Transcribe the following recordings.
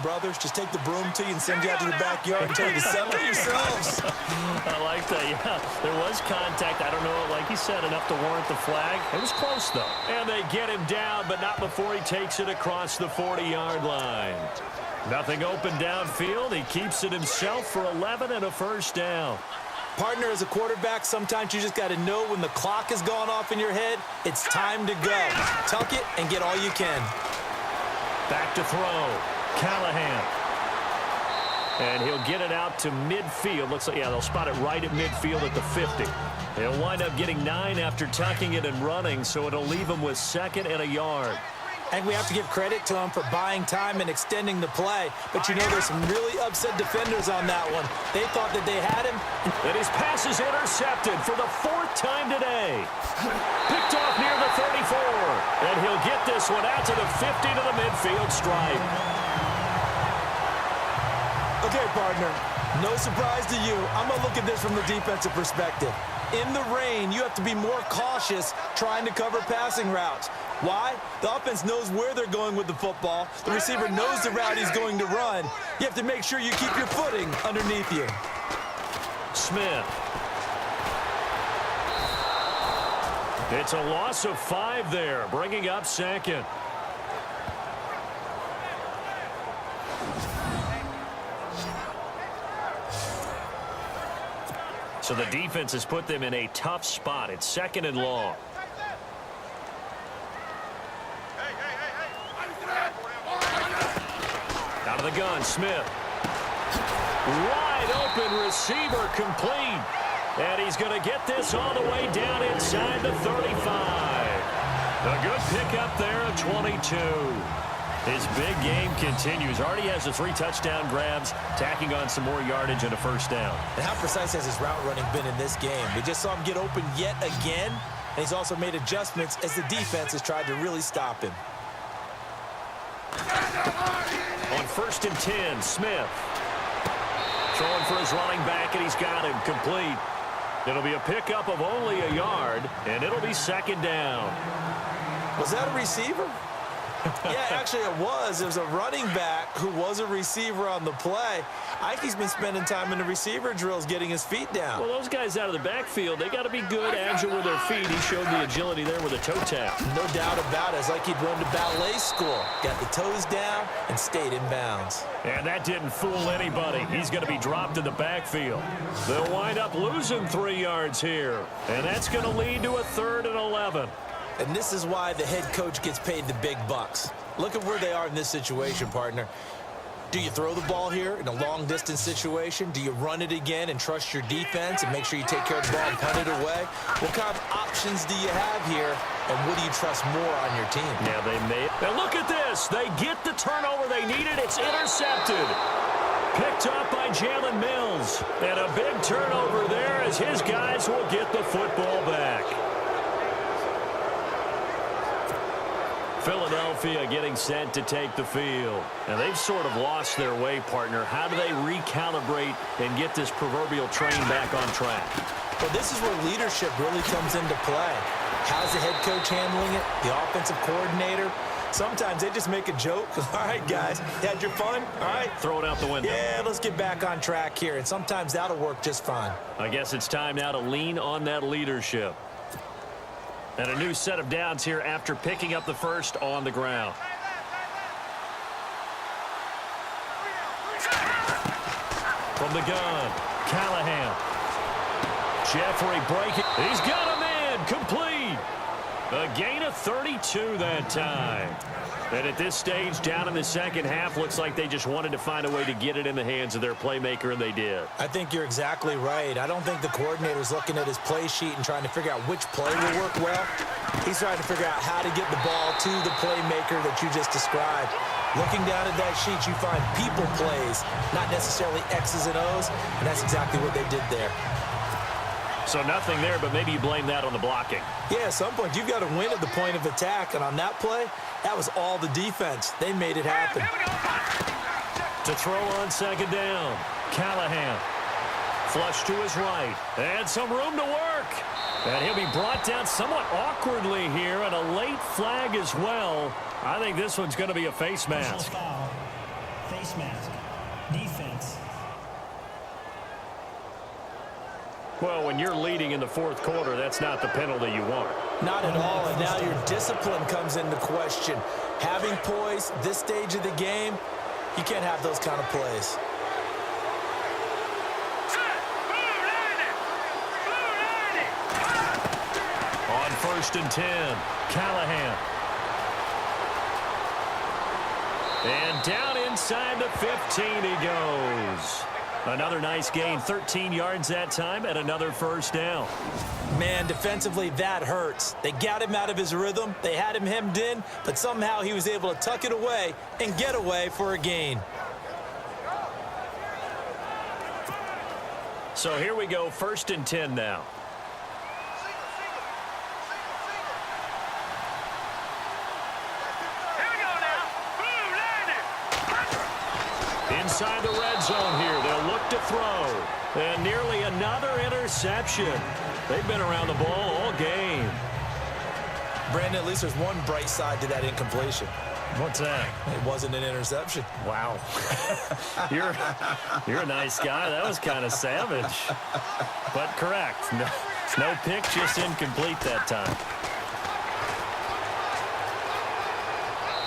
brothers just take the broom to you and send you out to the backyard and tell you to settle yourselves. I like that, yeah. There was contact. I don't know, like you said, enough to warrant the flag. It was close, though. And they get him down, but not before he takes it across the 40-yard line. Nothing open downfield. He keeps it himself for 11 and a first down. Partner, as a quarterback, sometimes you just got to know when the clock has gone off in your head, it's time to go. Tuck it and get all you can. Back to throw. Callahan. And he'll get it out to midfield. Looks like, yeah, they'll spot it right at midfield at the 50. He'll wind up getting 9 after tucking it and running, so it'll leave him with 2nd and a yard. And we have to give credit to him for buying time and extending the play. But you know there's some really upset defenders on that one. They thought that they had him. And his pass is intercepted for the 4th time today. Picked off near the 34. And he'll get this one out to the 50 to the midfield stripe. Okay, partner, no surprise to you. I'm going to look at this from the defensive perspective. In the rain, you have to be more cautious trying to cover passing routes. Why? The offense knows where they're going with the football. The receiver knows the route he's going to run. You have to make sure you keep your footing underneath you. Smith. It's a loss of 5 there, bringing up 2nd. So the defense has put them in a tough spot. It's 2nd and long. Out of the gun, Smith. Wide open receiver complete. And he's going to get this all the way down inside the 35. A good pickup there of 22. His big game continues. Already has the 3 touchdown grabs, tacking on some more yardage and a first down. And how precise has his route running been in this game? We just saw him get open yet again, and he's also made adjustments as the defense has tried to really stop him. On 1st and 10, Smith. Throwing for his running back, and he's got him complete. It'll be a pickup of only a yard, and it'll be 2nd down. Was that a receiver? Yeah, actually it was. It was a running back who was a receiver on the play. Ike's been spending time in the receiver drills getting his feet down. Well, those guys out of the backfield, they got to be good, agile with their feet. He showed the agility there with a toe tap. No doubt about it. It's like he'd run to ballet school. Got the toes down and stayed in bounds. And that didn't fool anybody. He's going to be dropped in the backfield. They'll wind up losing 3 yards here. And that's going to lead to a 3rd and 11. And this is why the head coach gets paid the big bucks. Look at where they are in this situation, partner. Do you throw the ball here in a long-distance situation? Do you run it again and trust your defense and make sure you take care of the ball and punt it away? What kind of options do you have here, and what do you trust more on your team? Yeah, they made it. And look at this. They get the turnover they needed. It's intercepted. Picked up by Jalen Mills. And a big turnover there as his guys will get the football back. Philadelphia getting set to take the field. And they've sort of lost their way, partner. How do they recalibrate and get this proverbial train back on track? Well, this is where leadership really comes into play. How's the head coach handling it? The offensive coordinator? Sometimes they just make a joke. All right, guys, had your fun? All right. Throw it out the window. Yeah, let's get back on track here. And sometimes that'll work just fine. I guess it's time now to lean on that leadership. And a new set of downs here after picking up the first on the ground. From the gun, Callahan. Jeffrey breaking. He's got him in. Complete. A gain of 32 that time. And at this stage, down in the second half, looks like they just wanted to find a way to get it in the hands of their playmaker, and they did. I think you're exactly right. I don't think the coordinator's looking at his play sheet and trying to figure out which play will work well. He's trying to figure out how to get the ball to the playmaker that you just described. Looking down at that sheet, you find people plays, not necessarily X's and O's, and that's exactly what they did there. So nothing there, but maybe you blame that on the blocking. Yeah, at some point, you've got to win at the point of attack, and on that play, that was all the defense. They made it happen. To throw on second down, Callahan. Flush to his right, and some room to work. And he'll be brought down somewhat awkwardly here, and a late flag as well. I think this one's going to be a face mask. Face mask. Defense. Well, when you're leading in the fourth quarter, that's not the penalty you want. Not at all, and now your discipline comes into question. Having poise this stage of the game, you can't have those kind of plays. On 1st and 10, Callahan. And down inside the 15 he goes. Another nice gain, 13 yards that time, and another first down. Man, defensively, that hurts. They got him out of his rhythm. They had him hemmed in, but somehow he was able to tuck it away and get away for a gain. So here we go, 1st and 10 now. Inside the red zone here, they'll look to throw. And nearly another interception. They've been around the ball all game. Brandon, at least there's one bright side to that incompletion. What's that? It wasn't an interception. Wow. You're a nice guy. That was kind of savage. But correct. No pick, just incomplete that time.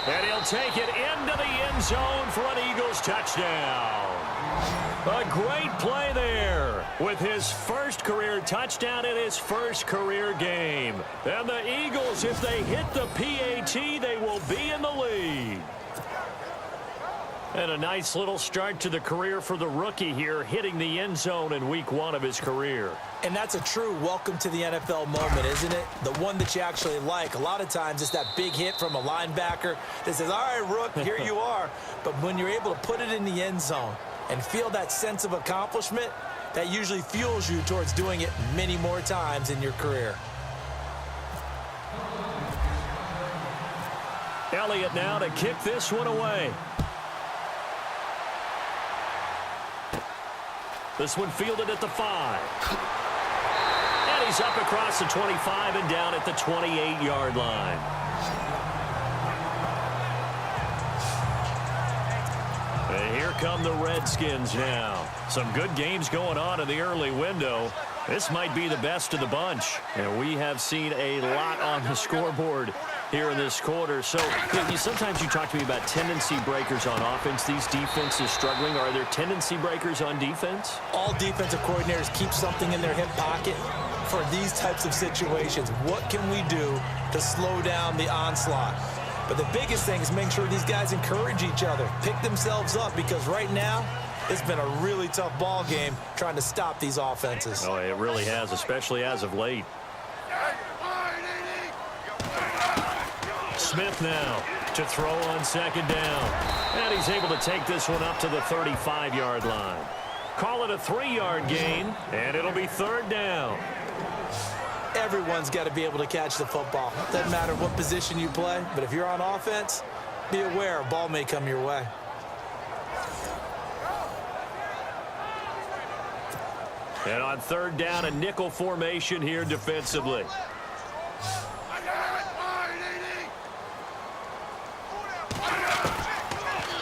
And he'll take it into the end zone for an Eagles touchdown. A great play there with his first career touchdown in his first career game. And the Eagles, if they hit the PAT, they will be in the lead. And a nice little start to the career for the rookie here, hitting the end zone in week 1 of his career. And that's a true welcome to the NFL moment, isn't it? The one that you actually like. A lot of times it's that big hit from a linebacker that says, all right, Rook, here you are. But when you're able to put it in the end zone and feel that sense of accomplishment, that usually fuels you towards doing it many more times in your career. Elliott now to kick this one away. This one fielded at the 5. And he's up across the 25 and down at the 28-yard line. And here come the Redskins now. Some good games going on in the early window. This might be the best of the bunch. And we have seen a lot on the scoreboard here in this quarter. So sometimes you talk to me about tendency breakers on offense. These defenses struggling. Are there tendency breakers on defense? All defensive coordinators keep something in their hip pocket for these types of situations. What can we do to slow down the onslaught? But the biggest thing is making sure these guys encourage each other, pick themselves up, because right now it's been a really tough ball game trying to stop these offenses. Oh, it really has, especially as of late. Smith now to throw on 2nd down. And he's able to take this one up to the 35-yard line. Call it a 3-yard gain, and it'll be 3rd down. Everyone's got to be able to catch the football. Doesn't matter what position you play, but if you're on offense, be aware a ball may come your way. And on 3rd down, a nickel formation here defensively.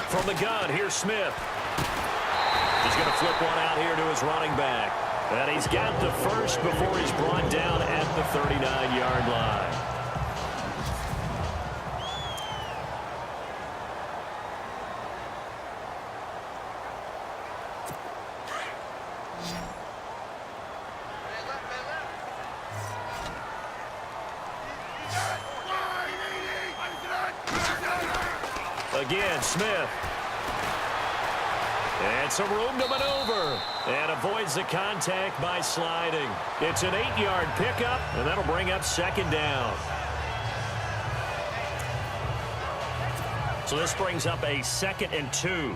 From the gun, here's Smith. He's going to flip one out here to his running back. And he's got the first before he's brought down at the 39-yard line. Again, Smith. And some room to maneuver. And avoids the contact by sliding. It's an 8-yard pickup, and that'll bring up 2nd down. So this brings up a 2nd and 2.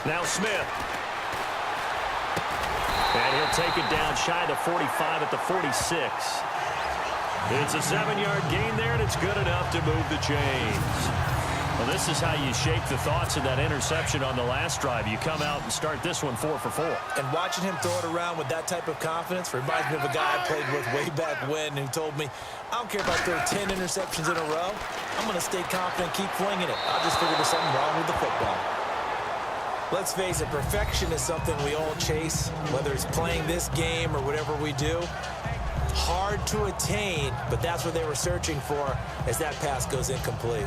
Now Smith. And he'll take it down shy of the 45 at the 46. It's a 7-yard gain there, and it's good enough to move the chains. Well, this is how you shape the thoughts of that interception on the last drive. You come out and start this one 4 for 4. And watching him throw it around with that type of confidence reminds me of a guy I played with way back when who told me, I don't care if I throw 10 interceptions in a row. I'm going to stay confident, keep flinging it. I just figured there's something wrong with the football. Let's face it, perfection is something we all chase, whether it's playing this game or whatever we do. Hard to attain, but that's what they were searching for as that pass goes incomplete.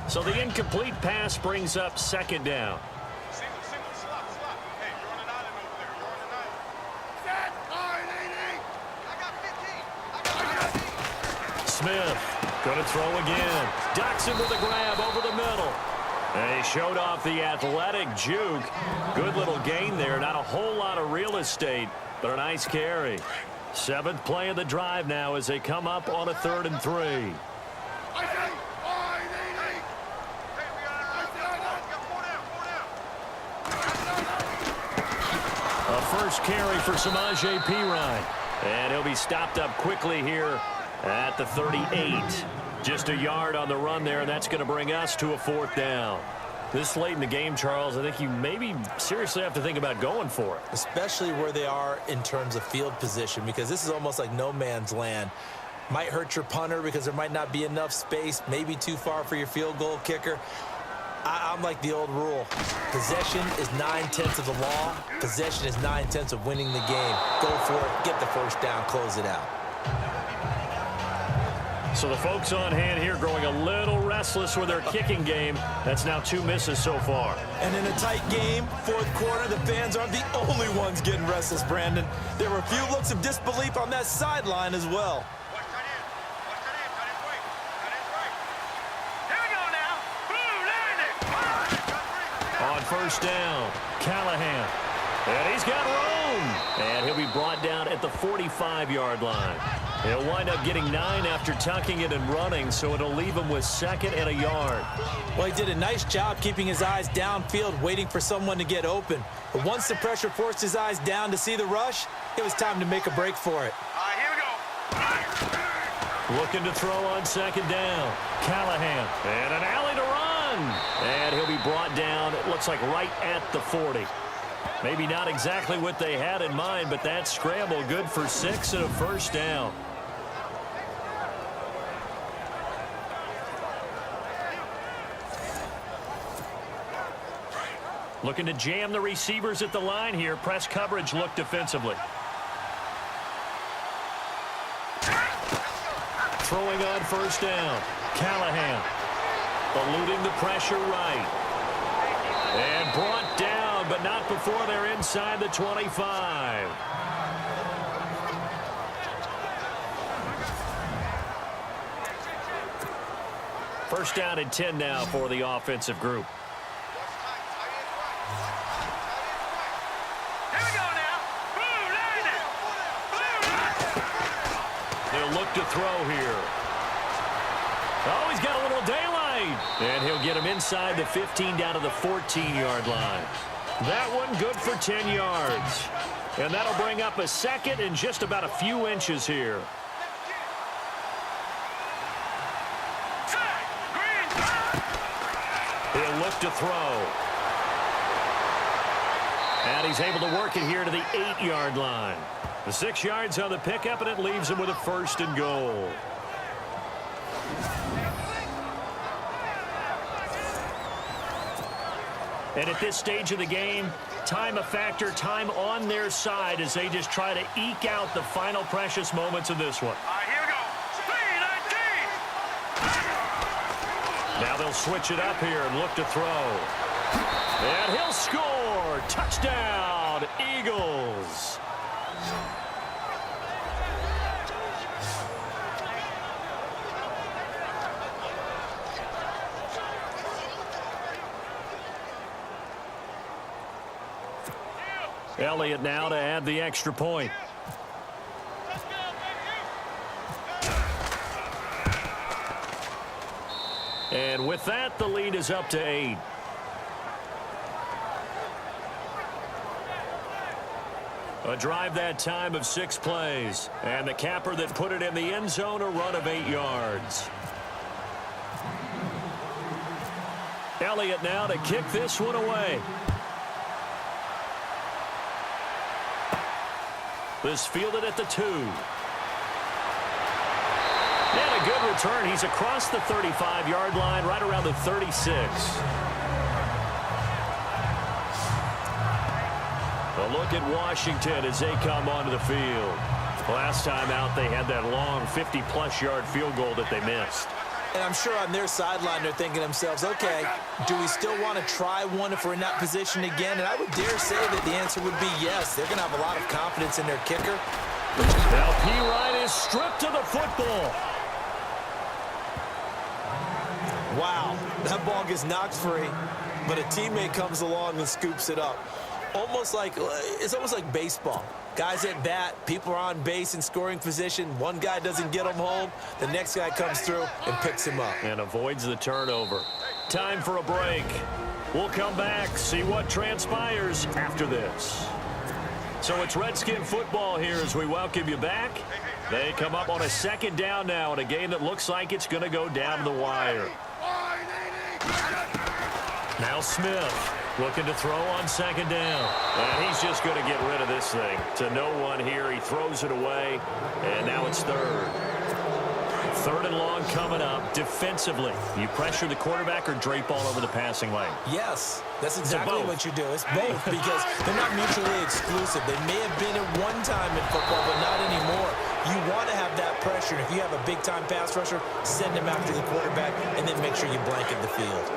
So the incomplete pass brings up second down. Single, slot. Hey, you're on an island over there. You're on an island. Set, I got 15. Smith going to throw again. Docks him with a grab over the middle. And he showed off the athletic juke. Good little gain there. Not a whole lot of real estate, but a nice carry. 7th play of the drive now as they come up on a 3rd and 3. A first carry for Samaje Perine. And he'll be stopped up quickly here at the 38. Just a yard on the run there, and that's going to bring us to a 4th down. This late in the game, Charles, I think you maybe seriously have to think about going for it. Especially where they are in terms of field position, because this is almost like no man's land. Might hurt your punter because there might not be enough space, maybe too far for your field goal kicker. I'm like the old rule. Possession is 9/10 of the law. Possession is 9/10 of winning the game. Go for it, get the first down, close it out. So the folks on hand here growing a little restless with their kicking game. That's now 2 misses so far. And in a tight game, 4th quarter, the fans aren't the only ones getting restless, Brandon. There were a few looks of disbelief on that sideline as well. On first down, Callahan. And he's got room. And he'll be brought down at the 45-yard line. He'll wind up getting 9 after tucking it and running, so it'll leave him with 2nd and a yard. Well, he did a nice job keeping his eyes downfield, waiting for someone to get open. But once the pressure forced his eyes down to see the rush, it was time to make a break for it. All right, here we go. Looking to throw on 2nd down. Callahan. And an alley to run. And he'll be brought down, it looks like right at the 40. Maybe not exactly what they had in mind, but that scramble good for 6 and a first down. Looking to jam the receivers at the line here. Press coverage look defensively. Throwing on first down. Callahan eluding the pressure right. And brought down, but not before they're inside the 25. First down and 10 now for the offensive group. They'll look to throw here. Oh, he's got a little daylight. And he'll get him inside the 15 down to the 14-yard line. That one good for 10 yards. And that'll bring up a 2nd and just about a few inches here. He'll look to throw. And he's able to work it here to the 8-yard line. The 6 yards on the pickup, and it leaves him with a 1st and goal. And at this stage of the game, time a factor, time on their side as they just try to eke out the final precious moments of this one. All right, here we go. 3-19. Now they'll switch it up here and look to throw. And he'll score. Touchdown, Eagles. Elliott now to add the extra point. And with that, the lead is up to 8. A drive that time of 6 plays. And the capper that put it in the end zone, a run of 8 yards. Elliott now to kick this one away. This fielded at the 2. And a good return. He's across the 35-yard line, right around the 36. A look at Washington as they come onto the field. Last time out, they had that long 50-plus yard field goal that they missed. And I'm sure on their sideline they're thinking to themselves, okay, do we still want to try one if we're in that position again? And I would dare say that the answer would be yes. They're going to have a lot of confidence in their kicker. Now P. Ryan is stripped of the football. Wow, that ball gets knocked free, but a teammate comes along and scoops it up. It's almost like baseball. Guys at bat, people are on base in scoring position. One guy doesn't get him home. The next guy comes through and picks him up. And avoids the turnover. Time for a break. We'll come back, see what transpires after this. So it's Redskin football here as we welcome you back. They come up on a second down now in a game that looks like it's going to go down the wire. Now Smith looking to throw on second down. And he's just going to get rid of this thing. To no one here. He throws it away. And now it's third. Third and long coming up. Defensively, you pressure the quarterback or drape all over the passing lane? Yes, that's exactly what you do. It's both because they're not mutually exclusive. They may have been at one time in football, but not anymore. You want to have that pressure. And if you have a big-time pass rusher, send him after the quarterback and then make sure you blanket the field.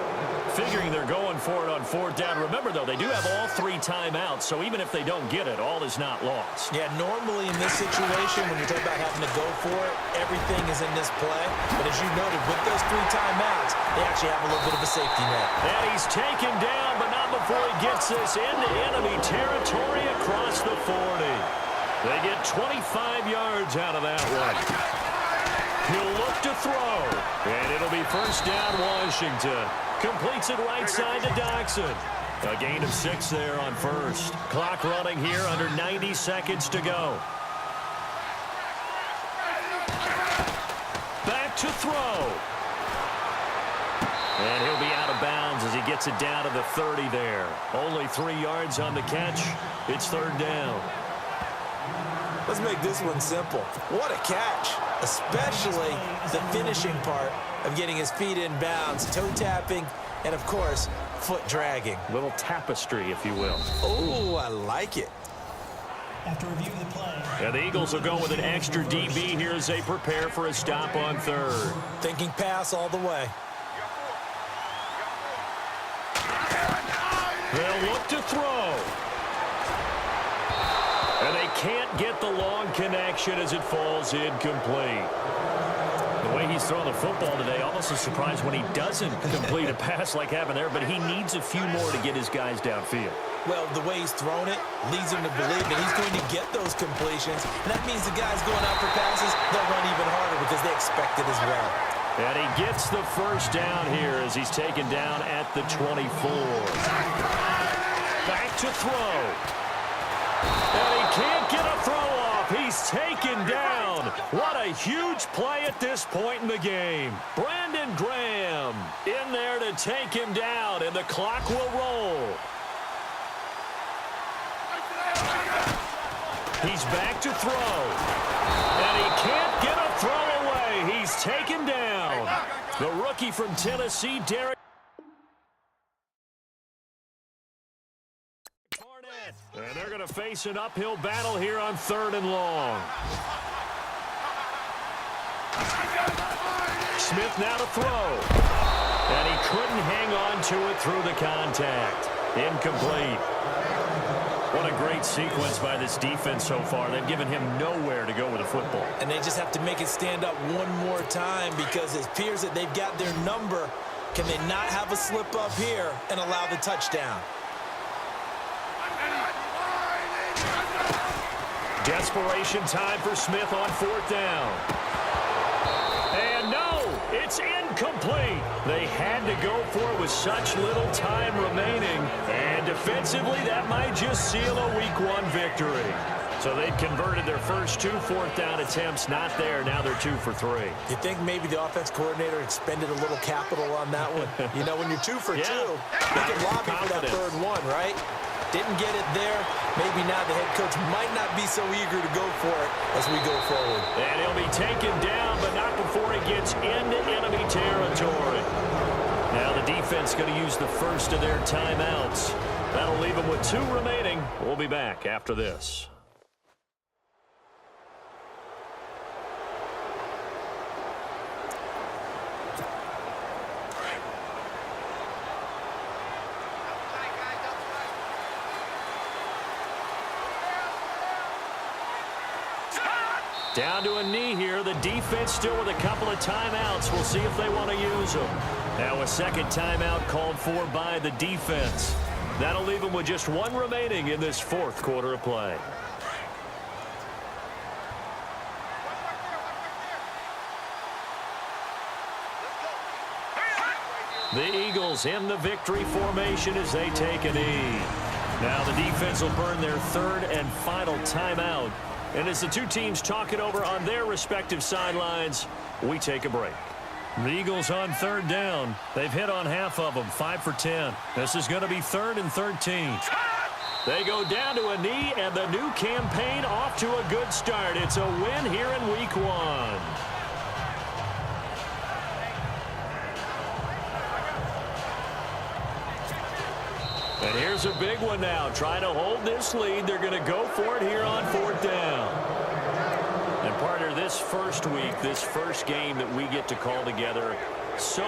Figuring they're going for it on fourth down. Remember, though, they do have all 3 timeouts, so even if they don't get it, all is not lost. Yeah, normally in this situation, when you're talking about having to go for it, everything is in this play. But as you noted, with those 3 timeouts, they actually have a little bit of a safety net. And he's taken down, but not before he gets this into enemy territory across the 40. They get 25 yards out of that one. He'll look to throw, and it'll be first down Washington. Completes it right side to Doxson. A gain of 6 there on first. Clock running here, under 90 seconds to go. Back to throw. And he'll be out of bounds as he gets it down to the 30 there. Only 3 yards on the catch. It's third down. Let's make this one simple. What a catch, especially the finishing part of getting his feet in bounds, toe tapping, and, of course, foot dragging. Little tapestry, if you will. Oh, I like it. After reviewing the play. And the Eagles will go with an extra DB here as they prepare for a stop on third. Thinking pass all the way. They'll look to throw. And they can't get the long connection as it falls incomplete. The way he's throwing the football today, almost a surprise when he doesn't complete a pass like happened there, but he needs a few more to get his guys downfield. Well, the way he's thrown it leads him to believe that he's going to get those completions. And that means the guys going out for passes, they'll run even harder because they expect it as well. And he gets the first down here as he's taken down at the 24. Back to throw. And he can't get a throw off. He's taken down. What a huge play at this point in the game. Brandon Graham in there to take him down, and the clock will roll. He's back to throw. And he can't get a throw away. He's taken down. The rookie from Tennessee, Derek. And they're going to face an uphill battle here on third and long. Smith now to throw. And he couldn't hang on to it through the contact. Incomplete. What a great sequence by this defense so far. They've given him nowhere to go with the football. And they just have to make it stand up one more time because it appears that they've got their number. Can they not have a slip up here and allow the touchdown? Desperation time for Smith on fourth down. And no, it's incomplete. They had to go for it with such little time remaining. And defensively, that might just seal a Week 1 victory. So they'd converted their first 2 fourth-down attempts. Not there. Now they're 2 for 3. You think maybe the offense coordinator expended a little capital on that one? You know, when you're 2 for 2, they can lobby for that third one, right? Didn't get it there. Maybe now the head coach might not be so eager to go for it as we go forward. And he'll be taken down, but not before he gets into enemy territory. Now the defense going to use the first of their timeouts. That'll leave them with 2 remaining. We'll be back after this. Down to a knee here. The defense still with a couple of timeouts. We'll see if they want to use them. Now a second timeout called for by the defense. That'll leave them with just 1 remaining in this 4th quarter of play. The Eagles in the victory formation as they take a knee. Now the defense will burn their 3rd and final timeout. And as the 2 teams talk it over on their respective sidelines, we take a break. The Eagles on 3rd down. They've hit on half of them, 5 for 10. This is going to be 3rd and 13. They go down to a knee, and the new campaign off to a good start. It's a win here in Week 1. And here's a big one now. Trying to hold this lead. They're going to go for it here on 4th down. And partner, this first week, this first game that we get to call together, so